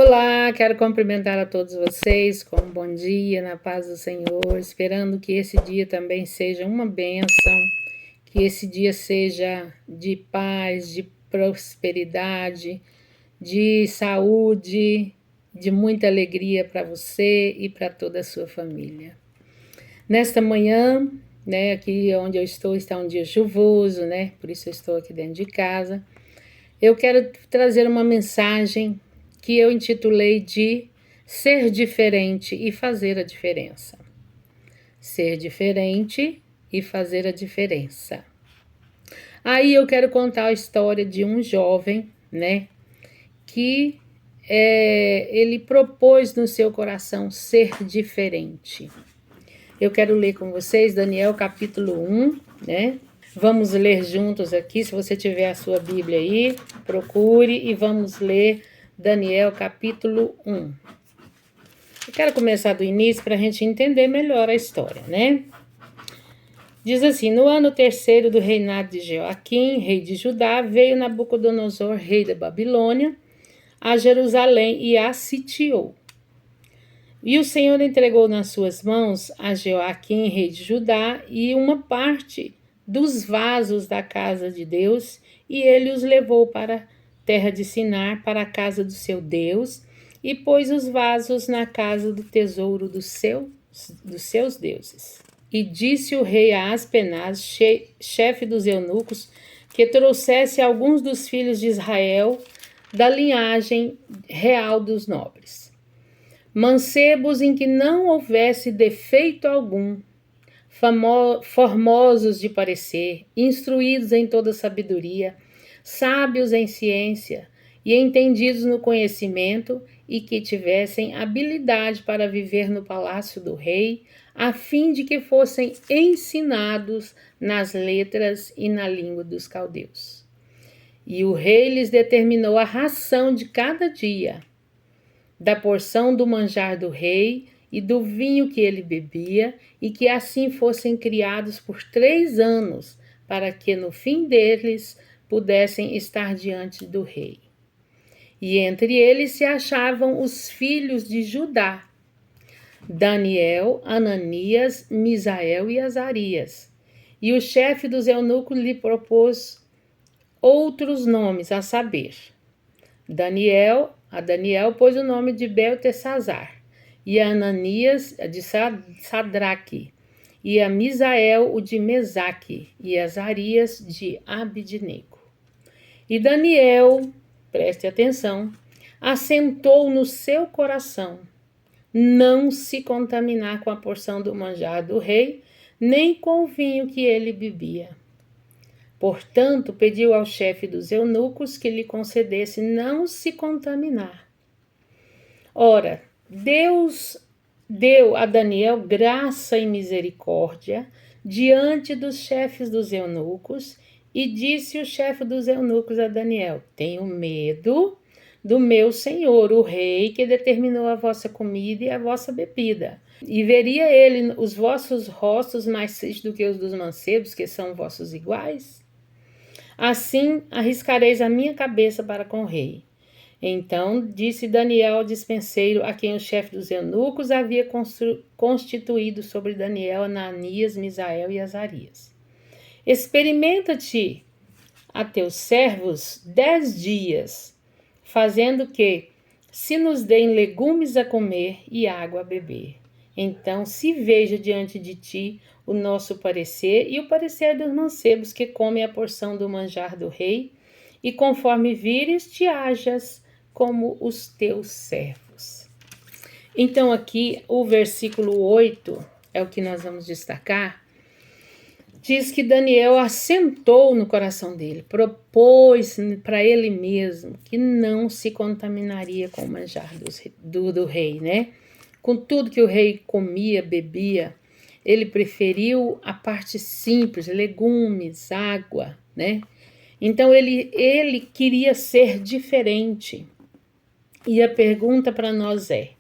Olá, quero cumprimentar a todos vocês com um bom dia, na paz do Senhor, esperando que esse dia também seja uma bênção, que esse dia seja de paz, de prosperidade, de saúde, de muita alegria para você e para toda a sua família. Nesta manhã, aqui onde eu estou está um dia chuvoso, por isso eu estou aqui dentro de casa. Eu quero trazer uma mensagem que eu intitulei de Ser Diferente e Fazer a Diferença. Ser diferente e fazer a diferença. Aí eu quero contar a história de um jovem, que ele propôs no seu coração ser diferente. Eu quero ler com vocês Daniel capítulo 1, Vamos ler juntos aqui, se você tiver a sua Bíblia aí, procure e vamos ler Daniel capítulo 1. Eu quero começar do início para a gente entender melhor a história, Diz assim: no ano terceiro do reinado de Joaquim, rei de Judá, veio Nabucodonosor, rei da Babilônia, a Jerusalém e a sitiou. E o Senhor entregou nas suas mãos a Joaquim, rei de Judá, e uma parte dos vasos da casa de Deus, e ele os levou para a terra de Sinar, para a casa do seu Deus, e pôs os vasos na casa do tesouro dos seus deuses. E disse o rei a Aspenaz, chefe dos eunucos, que trouxesse alguns dos filhos de Israel da linhagem real dos nobres, mancebos em que não houvesse defeito algum, formosos de parecer, instruídos em toda sabedoria, sábios em ciência e entendidos no conhecimento, e que tivessem habilidade para viver no palácio do rei, a fim de que fossem ensinados nas letras e na língua dos caldeus. E o rei lhes determinou a ração de cada dia, da porção do manjar do rei e do vinho que ele bebia, e que assim fossem criados por 3 anos, para que no fim deles pudessem estar diante do rei. E entre eles se achavam os filhos de Judá: Daniel, Ananias, Misael e Azarias. E o chefe dos eunucos lhe propôs outros nomes, a saber, a Daniel pôs o nome de Beltesazar, e a Ananias de Sadraque, e a Misael o de Mesaque, e a Azarias de Abidnego. E Daniel, preste atenção, assentou no seu coração não se contaminar com a porção do manjar do rei, nem com o vinho que ele bebia. Portanto, pediu ao chefe dos eunucos que lhe concedesse não se contaminar. Ora, Deus deu a Daniel graça e misericórdia diante dos chefes dos eunucos, e disse o chefe dos eunucos a Daniel: tenho medo do meu senhor, o rei, que determinou a vossa comida e a vossa bebida. E veria ele os vossos rostos mais tristes do que os dos mancebos, que são vossos iguais? Assim arriscareis a minha cabeça para com o rei. Então disse Daniel ao dispenseiro, a quem o chefe dos eunucos havia constituído sobre Daniel, Ananias, Misael e Azarias: experimenta-te a teus servos 10 dias, fazendo que se nos deem legumes a comer e água a beber. Então se veja diante de ti o nosso parecer e o parecer dos mancebos que comem a porção do manjar do rei, e conforme vires te hajas como os teus servos. Então aqui o versículo 8 é o que nós vamos destacar. Diz que Daniel assentou no coração dele, propôs para ele mesmo que não se contaminaria com o manjar do rei, Com tudo que o rei comia, bebia, ele preferiu a parte simples, legumes, água, Então ele queria ser diferente. E a pergunta para nós é: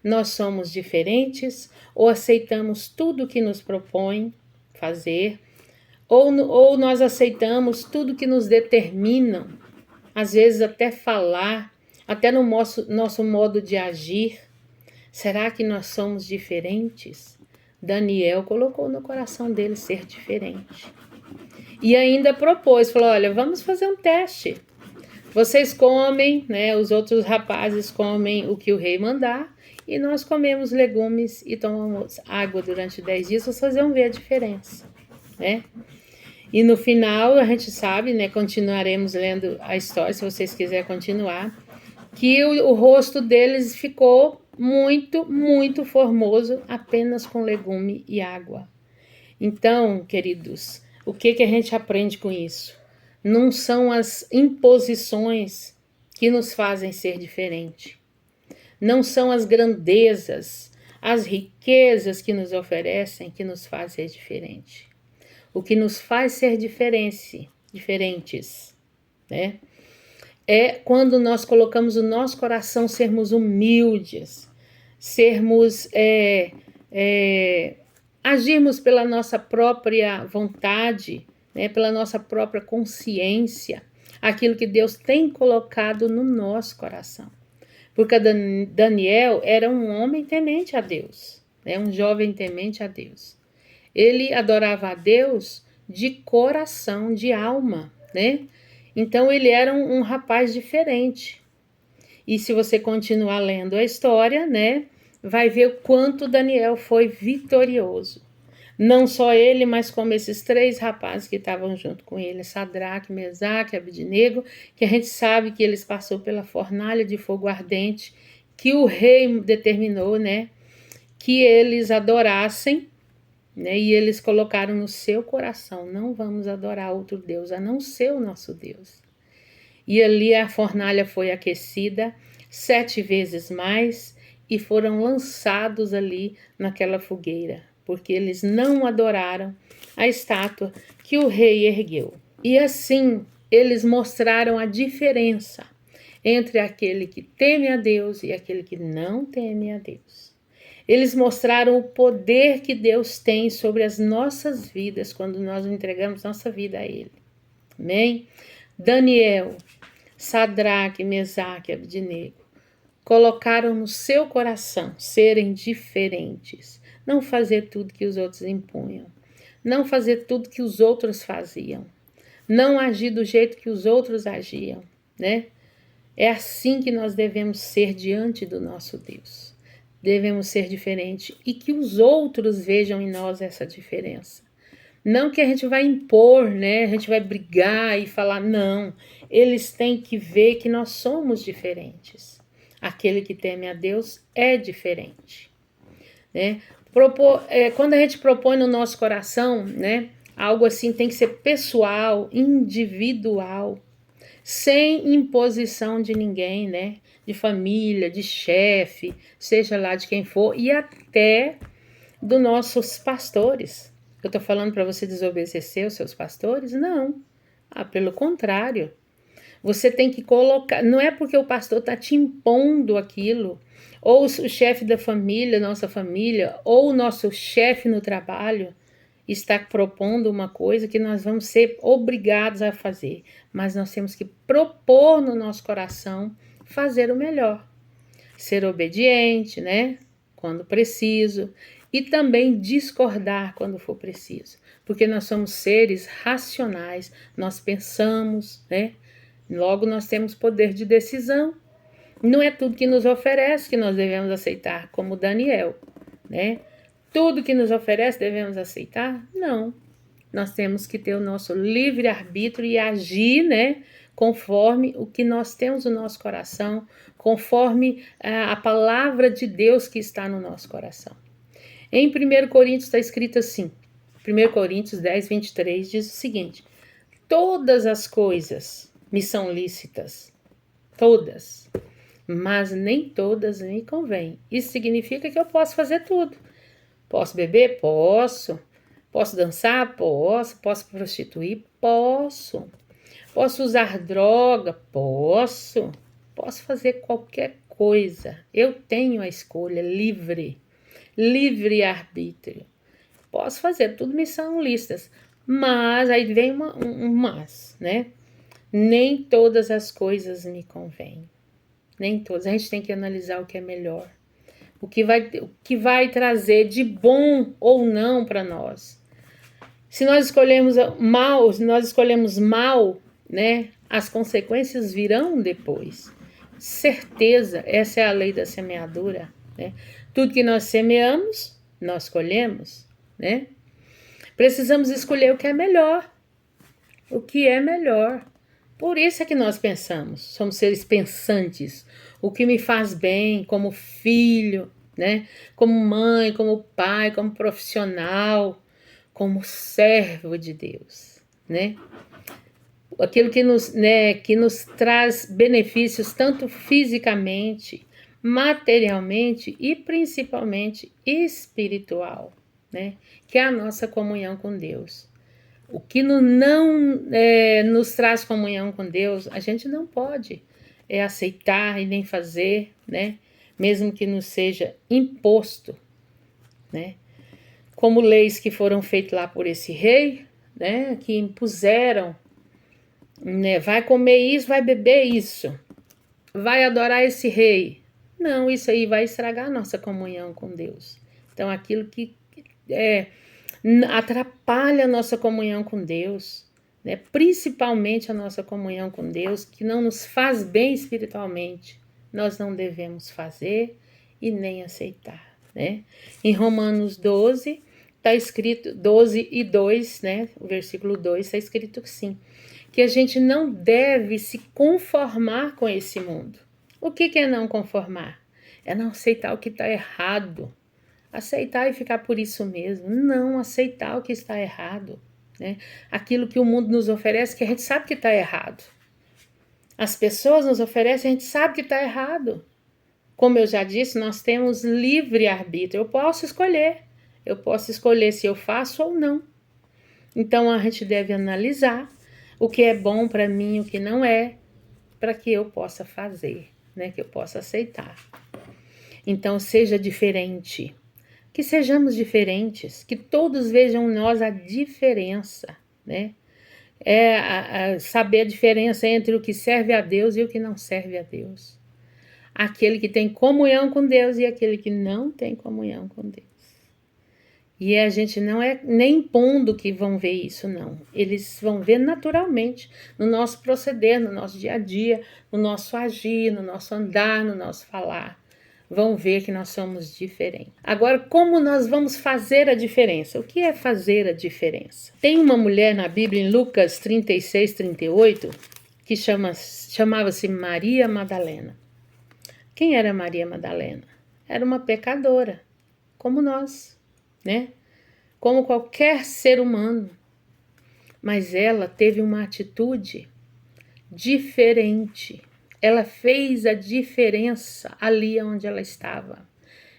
nós somos diferentes ou aceitamos tudo que nos propõe fazer, ou nós aceitamos tudo que nos determinam, às vezes até falar, até no nosso modo de agir. Será que nós somos diferentes? Daniel colocou no coração dele ser diferente. E ainda propôs, falou, olha, vamos fazer um teste. Vocês comem, né, os outros rapazes comem o que o rei mandar, e nós comemos legumes e tomamos água durante 10 dias, vocês vão ver a diferença, né? E no final, a gente sabe, né, continuaremos lendo a história, se vocês quiserem continuar, que o rosto deles ficou muito, muito formoso, apenas com legume e água. Então, queridos, o que a gente aprende com isso? Não são as imposições que nos fazem ser diferente. Não são as grandezas, as riquezas que nos oferecem que nos fazem ser diferente. O que nos faz ser diferentes, né? É quando nós colocamos o nosso coração, sermos humildes, sermos, agirmos pela nossa própria vontade, né, pela nossa própria consciência, aquilo que Deus tem colocado no nosso coração. Porque Daniel era um homem temente a Deus, né, um jovem temente a Deus. Ele adorava a Deus de coração, de alma, né? Então ele era um rapaz diferente. E se você continuar lendo a história, né, vai ver o quanto Daniel foi vitorioso. Não só ele, mas como esses 3 rapazes que estavam junto com ele, Sadraque, Mesaque e Abednego, que a gente sabe que eles passaram pela fornalha de fogo ardente, que o rei determinou, né, que eles adorassem, né, e eles colocaram no seu coração, não vamos adorar outro Deus, a não ser o nosso Deus. E ali a fornalha foi aquecida 7 vezes mais e foram lançados ali naquela fogueira, porque eles não adoraram a estátua que o rei ergueu. E assim eles mostraram a diferença entre aquele que teme a Deus e aquele que não teme a Deus. Eles mostraram o poder que Deus tem sobre as nossas vidas quando nós entregamos nossa vida a Ele. Amém? Daniel, Sadraque, Mesaque e Abednego colocaram no seu coração serem diferentes, não fazer tudo que os outros impunham, não fazer tudo que os outros faziam, não agir do jeito que os outros agiam, né? É assim que nós devemos ser diante do nosso Deus. Devemos ser diferentes e que os outros vejam em nós essa diferença. Não que a gente vai impor, né? A gente vai brigar e falar, não. Eles têm que ver que nós somos diferentes. Aquele que teme a Deus é diferente, né? Quando a gente propõe no nosso coração, né? Algo assim tem que ser pessoal, individual, sem imposição de ninguém, né? De família, de chefe, seja lá de quem for, e até dos nossos pastores. Eu estou falando para você desobedecer os seus pastores? Não. Pelo contrário. Você tem que colocar, não é porque o pastor está te impondo aquilo, ou o chefe da família, nossa família, ou o nosso chefe no trabalho está propondo uma coisa que nós vamos ser obrigados a fazer, mas nós temos que propor no nosso coração fazer o melhor, ser obediente, né, quando preciso, e também discordar quando for preciso, porque nós somos seres racionais, nós pensamos, né, logo nós temos poder de decisão. Não é tudo que nos oferece que nós devemos aceitar, como Daniel, né? Tudo que nos oferece devemos aceitar? Não. Nós temos que ter o nosso livre-arbítrio e agir, né, conforme o que nós temos no nosso coração, conforme a palavra de Deus que está no nosso coração. Em 1 Coríntios está escrito assim, 1 Coríntios 10, 23, diz o seguinte: todas as coisas me são lícitas, todas, mas nem todas me convêm. Isso significa que eu posso fazer tudo. Posso beber? Posso. Posso dançar? Posso. Posso prostituir? Posso. Posso usar droga? Posso. Posso fazer qualquer coisa. Eu tenho a escolha livre, livre-arbítrio. Posso fazer, tudo me são listas. Mas, aí vem um mas, né? Nem todas as coisas me convêm. nem todos. A gente tem que analisar o que é melhor, o que vai trazer de bom ou não para nós. Se nós escolhemos mal, né, as consequências virão depois. Certeza, essa é a lei da semeadura, né? Tudo que nós semeamos, nós colhemos, né? Precisamos escolher o que é melhor. O que é melhor. Por isso é que nós pensamos, somos seres pensantes. O que me faz bem como filho, né? Como mãe, como pai, como profissional, como servo de Deus, né? Aquilo que nos traz benefícios tanto fisicamente, materialmente e principalmente espiritual, né? Que é a nossa comunhão com Deus. O que não nos traz comunhão com Deus, a gente não pode aceitar e nem fazer, né? Mesmo que nos seja imposto, né? Como leis que foram feitas lá por esse rei, né? Que impuseram, né? Vai comer isso, vai beber isso, vai adorar esse rei. Não, isso aí vai estragar a nossa comunhão com Deus. Então, aquilo que atrapalha a nossa comunhão com Deus, né? Principalmente a nossa comunhão com Deus, que não nos faz bem espiritualmente, nós não devemos fazer e nem aceitar, né? Em Romanos 12, está escrito, 12 e 2, né? O versículo 2 está escrito sim, que a gente não deve se conformar com esse mundo. O que é não conformar? É não aceitar o que está errado. Aceitar e ficar por isso mesmo. Não aceitar o que está errado, né? Aquilo que o mundo nos oferece, que a gente sabe que está errado. As pessoas nos oferecem, a gente sabe que está errado. Como eu já disse, nós temos livre arbítrio. Eu posso escolher se eu faço ou não. Então a gente deve analisar o que é bom para mim, o que não é, para que eu possa fazer, né? Que eu possa aceitar. Então seja diferente. Que sejamos diferentes, que todos vejam em nós a diferença, né? Saber a diferença entre o que serve a Deus e o que não serve a Deus. Aquele que tem comunhão com Deus e aquele que não tem comunhão com Deus. E a gente não é nem impondo que vão ver isso, não. Eles vão ver naturalmente no nosso proceder, no nosso dia a dia, no nosso agir, no nosso andar, no nosso falar. Vão ver que nós somos diferentes. Agora, como nós vamos fazer a diferença? O que é fazer a diferença? Tem uma mulher na Bíblia, em Lucas 36, 38, que chamava-se Maria Madalena. Quem era Maria Madalena? Era uma pecadora, como nós, né? Como qualquer ser humano. Mas ela teve uma atitude diferente. Ela fez a diferença ali onde ela estava.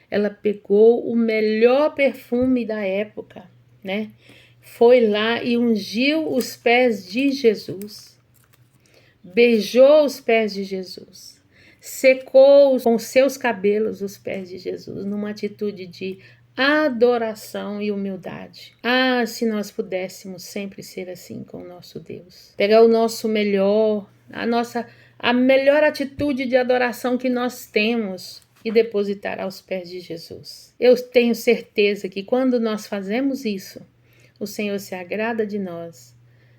Ela pegou o melhor perfume da época, né? Foi lá e ungiu os pés de Jesus. Beijou os pés de Jesus. Secou com seus cabelos os pés de Jesus, numa atitude de adoração e humildade. Ah, se nós pudéssemos sempre ser assim com o nosso Deus. Pegar o nosso melhor, a melhor atitude de adoração que nós temos e depositar aos pés de Jesus. Eu tenho certeza que quando nós fazemos isso, o Senhor se agrada de nós,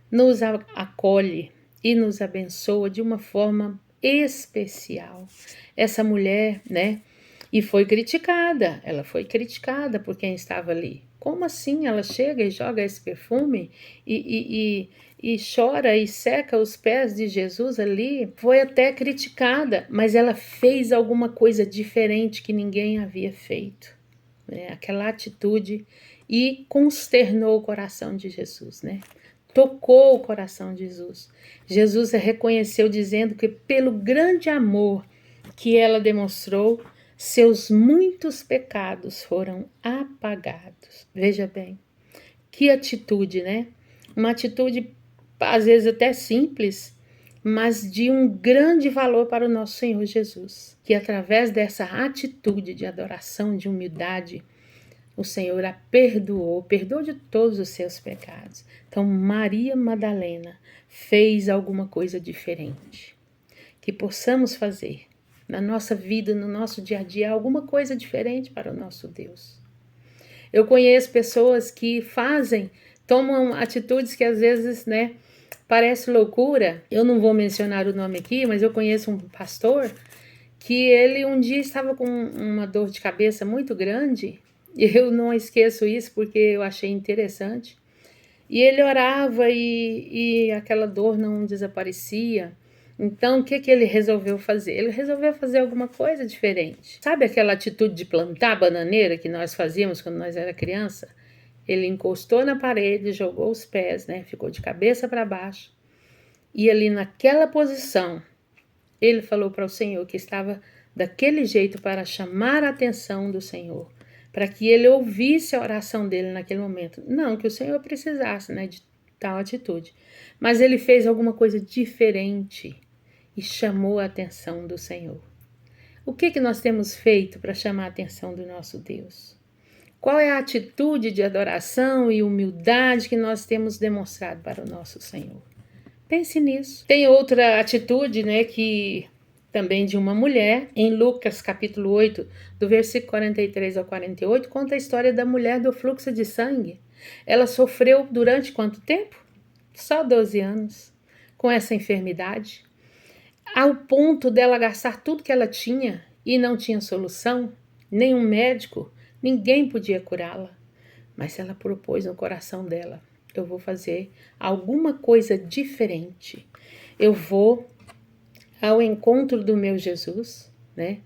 nos acolhe e nos abençoa de uma forma especial. Essa mulher, né? E foi criticada, ela foi criticada por quem estava ali. Como assim? Ela chega e joga esse perfume e chora e seca os pés de Jesus ali? Foi até criticada, mas ela fez alguma coisa diferente que ninguém havia feito, né? Aquela atitude e consternou o coração de Jesus, né? Tocou o coração de Jesus. Jesus a reconheceu dizendo que pelo grande amor que ela demonstrou, seus muitos pecados foram apagados. Veja bem, que atitude, né? Uma atitude, às vezes até simples, mas de um grande valor para o nosso Senhor Jesus. Que através dessa atitude de adoração, de humildade, o Senhor a perdoou de todos os seus pecados. Então, Maria Madalena fez alguma coisa diferente. Que possamos fazer na nossa vida, no nosso dia a dia, alguma coisa diferente para o nosso Deus. Eu conheço pessoas que tomam atitudes que às vezes, né, parece loucura. Eu não vou mencionar o nome aqui, mas eu conheço um pastor que ele um dia estava com uma dor de cabeça muito grande, e eu não esqueço isso porque eu achei interessante. E ele orava e aquela dor não desaparecia. Então, o que ele resolveu fazer? Ele resolveu fazer alguma coisa diferente. Sabe aquela atitude de plantar bananeira que nós fazíamos quando nós era criança? Ele encostou na parede, jogou os pés, né? Ficou de cabeça para baixo. E ali naquela posição, ele falou para o Senhor que estava daquele jeito para chamar a atenção do Senhor, para que ele ouvisse a oração dele naquele momento. Não que o Senhor precisasse, né, de tal atitude, mas ele fez alguma coisa diferente e chamou a atenção do Senhor. O que nós temos feito para chamar a atenção do nosso Deus? Qual é a atitude de adoração e humildade que nós temos demonstrado para o nosso Senhor? Pense nisso. Tem outra atitude, né, que também de uma mulher, em Lucas capítulo 8, do versículo 43 ao 48, conta a história da mulher do fluxo de sangue. Ela sofreu durante quanto tempo? Só 12 anos, com essa enfermidade, ao ponto dela gastar tudo que ela tinha e não tinha solução, nenhum médico, ninguém podia curá-la. Mas ela propôs no coração dela: eu vou fazer alguma coisa diferente. Eu vou ao encontro do meu Jesus, né?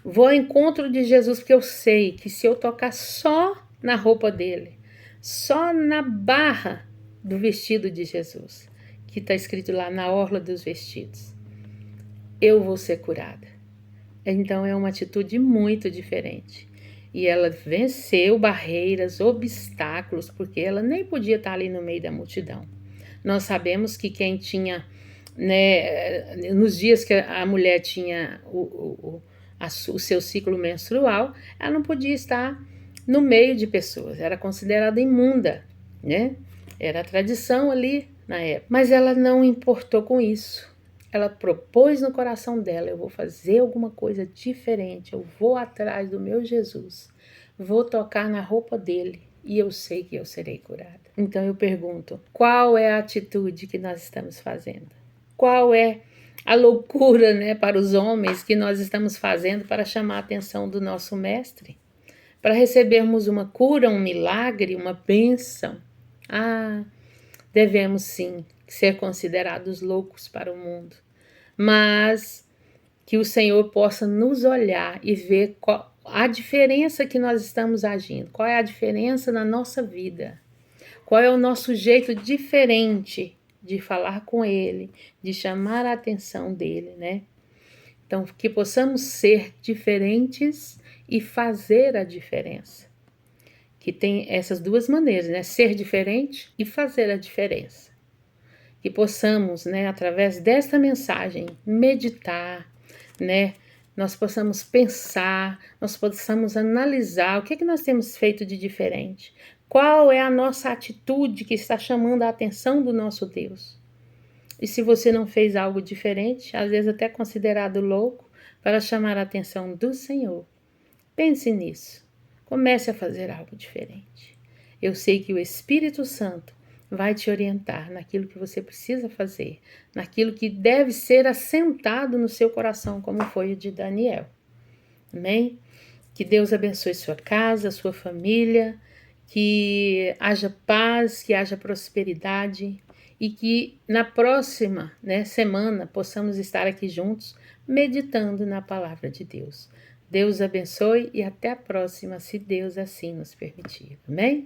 Vou ao encontro de Jesus, porque eu sei que se eu tocar só na roupa dele, só na barra do vestido de Jesus, que está escrito lá na orla dos vestidos, eu vou ser curada. Então é uma atitude muito diferente. E ela venceu barreiras, obstáculos, porque ela nem podia estar ali no meio da multidão. Nós sabemos que quem tinha, né, nos dias que a mulher tinha o seu ciclo menstrual, ela não podia estar no meio de pessoas, era considerada imunda, né? Era a tradição ali na época. Mas ela não importou com isso. Ela propôs no coração dela: eu vou fazer alguma coisa diferente, eu vou atrás do meu Jesus, vou tocar na roupa dele e eu sei que eu serei curada. Então eu pergunto, qual é a atitude que nós estamos fazendo? Qual é a loucura, né, para os homens que nós estamos fazendo para chamar a atenção do nosso mestre? Para recebermos uma cura, um milagre, uma bênção? Devemos sim ser considerados loucos para o mundo, mas que o Senhor possa nos olhar e ver qual a diferença que nós estamos agindo, qual é a diferença na nossa vida, qual é o nosso jeito diferente de falar com Ele, de chamar a atenção dEle, né? Então, que possamos ser diferentes e fazer a diferença. Que tem essas duas maneiras, né? Ser diferente e fazer a diferença. Que possamos, né, através desta mensagem, meditar, né? Nós possamos pensar, nós possamos analisar o que nós temos feito de diferente. Qual é a nossa atitude que está chamando a atenção do nosso Deus? E se você não fez algo diferente, às vezes até considerado louco, para chamar a atenção do Senhor, pense nisso. Comece a fazer algo diferente. Eu sei que o Espírito Santo vai te orientar naquilo que você precisa fazer, naquilo que deve ser assentado no seu coração, como foi o de Daniel. Amém? Que Deus abençoe sua casa, sua família, que haja paz, que haja prosperidade e que na próxima, né, semana possamos estar aqui juntos meditando na palavra de Deus. Deus abençoe e até a próxima, se Deus assim nos permitir. Amém?